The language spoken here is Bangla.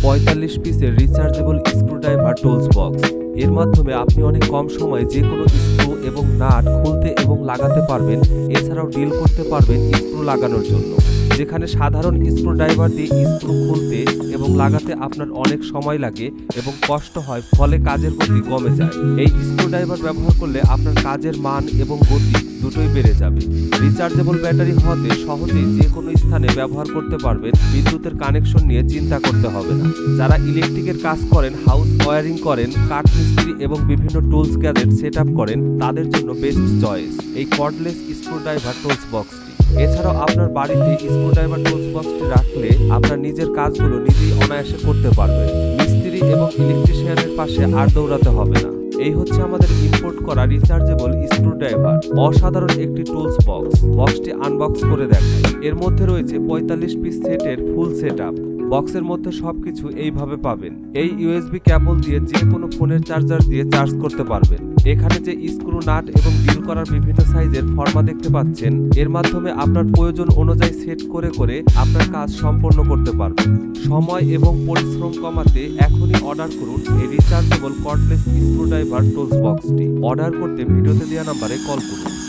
45 পিসের রিচার্জেবল স্ক্রুড্রাইভার টুলস বক্স। এর মাধ্যমে আপনি অনেক কম সময়ে যে কোনো স্ক্রু এবং নাট খুলতে এবং লাগাতে পারবেন। এছাড়াও ডিল করতে পারবেন স্ক্রু লাগানোর জন্য। যেখানে সাধারণ স্ক্রুড্রাইভার দিয়ে স্ক্রু খুলতে এবং লাগাতে আপনার অনেক সময় লাগে এবং কষ্ট হয়, ফলে কাজের গতি কমে যায়। এই স্ক্রুড্রাইভার ব্যবহার করলে আপনার কাজের মান এবং গতি দুটোই বেড়ে যাবে। রিচার্জেবল ব্যাটারি হওয়াতে সহজেই যে কোনো স্থানে ব্যবহার করতে পারবেন। বিদ্যুতের কানেকশন নিয়ে চিন্তা করতে হবে না। যারা ইলেকট্রিকের কাজ করেন, হাউস ওয়্যারিং করেন, কাঠ মিস্ত্রি এবং বিভিন্ন টুলস গ্যাজেট সেট আপ করেন, তাদের জন্য বেস্ট চয়েস এই কর্ডলেস স্ক্রুড্রাইভার টুলস বক্সটি। এছাড়াও আপনার বাড়িতে স্ক্রুড্রাইভার টুলস বক্সটি রাখলে আপনার নিজের কাজগুলো নিজেই অনায়াসে করতে পারবেন। মিস্ত্রি এবং ইলেকট্রিশিয়ানের পাশে আর দৌড়াতে হবে না। এই হচ্ছে আমাদের ইম্পোর্ট করা রিচার্জেবল স্ক্রুড্রাইভার, অসাধারণ একটি টুলস বক্স। বক্সটি আনবক্স করে দেখায়। এর মধ্যে রয়েছে 45 পিস সেটের ফুল সেট আপ। বক্সের মধ্যে সবকিছু এইভাবে পাবেন। এই ইউএসবি কেবল দিয়ে যে কোনো ফোনের চার্জার দিয়ে চার্জ করতে পারবেন। এখানে যে স্ক্রু, নাট এবং ডিল করার বিভিন্ন সাইজের ফর্মা দেখতে পাচ্ছেন, এর মাধ্যমে আপনার প্রয়োজন অনুযায়ী সেট করে করে আপনার কাজ সম্পন্ন করতে পারবেন। সময় এবং পরিশ্রম কমাতে এখনই অর্ডার করুন এই রিচার্জেবল কর্ডলেস স্ক্রুড্রাইভার টুলস বক্সটি। অর্ডার করতে ভিডিওতে দেওয়া নাম্বারে কল করুন।